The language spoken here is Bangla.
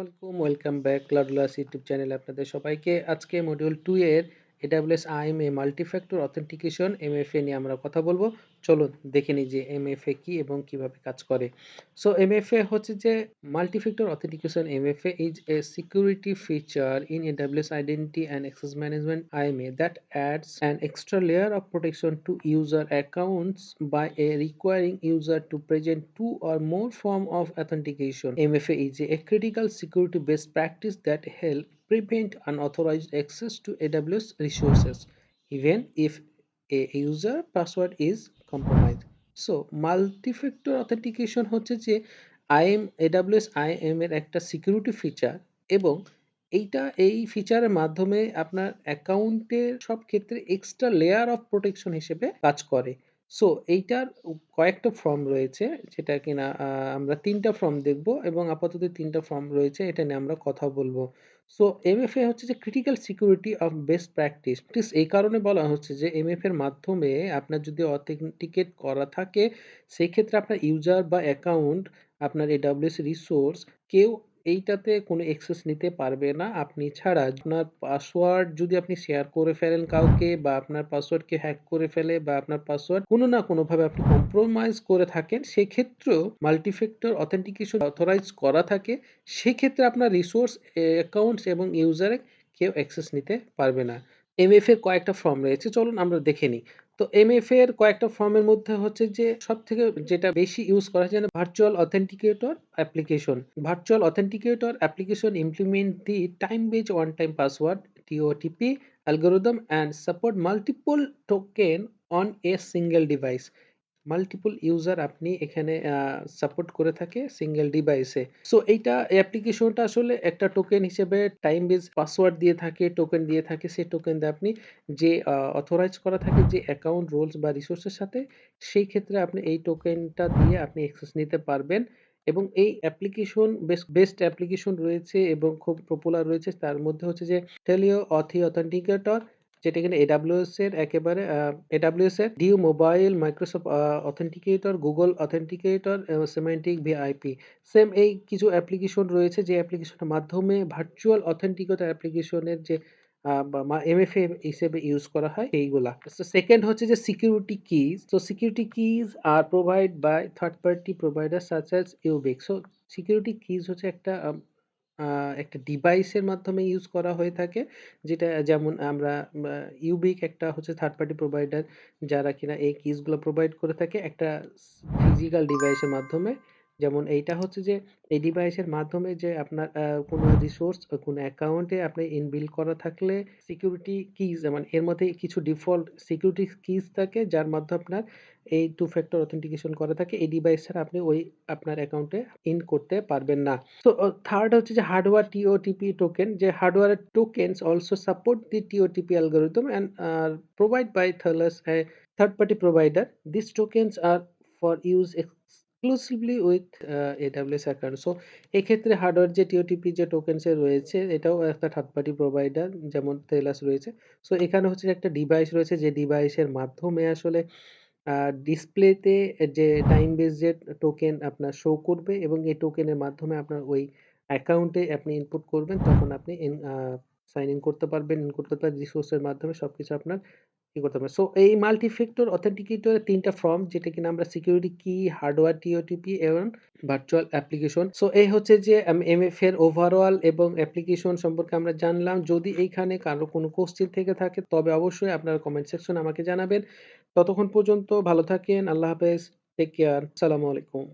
আলাইকুম, ওয়েলকাম ব্যাক ClouDolus ইউটিউব চ্যানেলে আপনাদের সবাইকে। আজকে মডিউল 2 এর AWS IAM এ মাল্টি-ফ্যাক্টর অথেন্টিকেশন MFA নিয়ে আমরা কথা বলবো। চলুন দেখে নিই যে MFA কি এবং কিভাবে কাজ করে। সো MFA হচ্ছে যে multi factor authentication MFA is a security feature in AWS Identity and Access Management IAM that adds an extra layer of protection to user accounts by requiring user to present two or more form of authentication. MFA is a critical security best practice that help prevent unauthorized access to AWS resources, even if a user password is compromised. So multi-factor authentication হচ্ছে যে IAM AWS IAM এর একটা সিকিউরিটি ফিচার এবং এই ফিচারের মাধ্যমে আপনার অ্যাকাউন্টের সব ক্ষেত্রে এক্সট্রা লেয়ার অফ প্রোটেকশন হিসেবে কাজ করে। সো এইটার কয়েকটা ফর্ম রয়েছে যেটা কিনা আমরা ৩ টা ফর্ম দেখব এবং আপাতত ৩ টা ফর্ম রয়েছে এটা নিয়ে আমরা কথা বলবো। সো MFA হচ্ছে যে critical security of best practice. এই কারণে বলা হচ্ছে যে MFA এর মাধ্যমে আপনার যদি অথেন্টিকেট করা থাকে সেই ক্ষেত্রে আপনার ইউজার বা অ্যাকাউন্ট আপনার AWS রিসোর্স কেউ এইটাতে কোনো অ্যাক্সেস নিতে পারবে না আপনি ছাড়া। আপনার পাসওয়ার্ড যদি আপনি শেয়ার করে ফেলেন কাউকে বা আপনার পাসওয়ার্ডকে হ্যাক করে ফেলে বা আপনার পাসওয়ার্ড কোনো না কোনোভাবে আপনি কম্প্রোমাইজ করে থাকেন, সেক্ষেত্রেও মাল্টি-ফ্যাক্টর অথেন্টিকেশন অথরাইজ করা থাকে। সেক্ষেত্রে আপনার রিসোর্স, অ্যাকাউন্টস এবং ইউজারে কেউ অ্যাক্সেস নিতে পারবে না। MFA এর কয়েকটা ফর্ম রয়েছে, চলুন আমরা দেখে নিই। তো MFA এর কয়েকটা ফর্মের মধ্যে হচ্ছে যে সবথেকে যেটা বেশি ইউজ করা হয় যেন virtual authenticator application. Virtual authenticator application implement the time base one time password TOTP algorithm and support multiple token on a single device. Multiple user আপনি এখানে সাপোর্ট করে থাকে সিঙ্গেল ডিভাইসে। সো এইটা অ্যাপ্লিকেশনটা আসলে একটা টোকেন হিসেবে টাইম বেস পাসওয়ার্ড দিয়ে থাকে, টোকেন দিয়ে থাকে। সেই টোকেন দিয়ে আপনি যে অথরাইজ করা থাকে যে অ্যাকাউন্ট রোলস বা রিসোর্সের সাথে, সেই ক্ষেত্রে আপনি এই টোকেনটা দিয়ে আপনি অ্যাক্সেস নিতে পারবেন এবং এই অ্যাপ্লিকেশন বেস্ট অ্যাপ্লিকেশন রয়েছে এবং খুব পপুলার রয়েছে। তার মধ্যে হচ্ছে যে টেলিও অথেন্টিকেটর, যেটা কিনা AWS এর একেবারে AWS এর Duo mobile, Microsoft authenticator, Google authenticator, Symantec VIP. Same এই কিছু অ্যাপ্লিকেশন রয়েছে যে অ্যাপ্লিকেশনের মাধ্যমে ভার্চুয়াল অথেন্টিকেটর অ্যাপ্লিকেশনের যে MFA হিসেবে ইউজ করা হয় এইগুলা। তো সেকেন্ড হচ্ছে যে সিকিউরিটি কিজ। তো সিকিউরিটি কিজ আর provide by third party provider such as Yubico. So security keys হচ্ছে একটা ডিভাইসের মাধ্যমে ইউজ করা হয়ে থাকে, যেটা যেমন আমরা ইউবিক একটা হচ্ছে থার্ড পার্টি প্রোভাইডার যারা কিনা এই কিজগুলো প্রোভাইড করে থাকে একটা ফিজিক্যাল ডিভাইসের মাধ্যমে। যেমন এইটা হচ্ছে যে এই ডিভাইসের মাধ্যমে যে আপনার কোনো রিসোর্স কোনো অ্যাকাউন্টে আপনি ইনবিল্ড করা থাকলে সিকিউরিটি কিজ মানে এর মধ্যে কিছু ডিফল্ট সিকিউরিটি কিজ থাকে যার মাধ্যমে আপনার এই টু ফ্যাক্টর অথেন্টিকেশন করা থাকে। এই ডিভাইস ছাড়া আপনি ওই আপনার অ্যাকাউন্টে ইন করতে পারবেন না। তো থার্ড হচ্ছে যে হার্ডওয়্যার TOTP টোকেন, যে hardware tokens also support the TOTP algorithm and are provided by THLS, a third party provider. These tokens are for use exclusively with AWS account. So এক্ষেত্রে হার্ডওয়্যার যে TOTP যে টোকেনস এর রয়েছে এটাও একটা থার্ড পার্টি প্রোভাইডার যেমন THLS রয়েছে। সো এখানে হচ্ছে একটা ডিভাইস রয়েছে যে ডিভাইসের মাধ্যমে আসলে ডিসপ্লেতে যে টাইম বেস যে টোকেন আপনার শো করবে এবং এই টোকেনের মাধ্যমে আপনার ওই অ্যাকাউন্টে আপনি ইনপুট করবেন, তখন আপনি সাইন ইন করতে পারবেন, রিসোর্সের মাধ্যমে সবকিছু আপনার করতে পারবেন। সো এই মাল্টি ফ্যাক্টর অথেন্টিকেটর ৩ টা ফর্ম যেটা কিনা আমরা সিকিউরিটি কি, হার্ডওয়্যার TOTP এবং ভার্চুয়াল অ্যাপ্লিকেশন। সো এই হচ্ছে যে MFA এর ওভারঅল এবং অ্যাপ্লিকেশন সম্পর্কে আমরা জানলাম। যদি এইখানে কারো কোনো কোয়েশ্চেন থেকে থাকে তবে অবশ্যই আপনারা কমেন্ট সেকশনে আমাকে জানাবেন। ততক্ষণ পর্যন্ত ভালো থাকেন। আল্লাহ হাফেজ। Take care. আসসালামু আলাইকুম।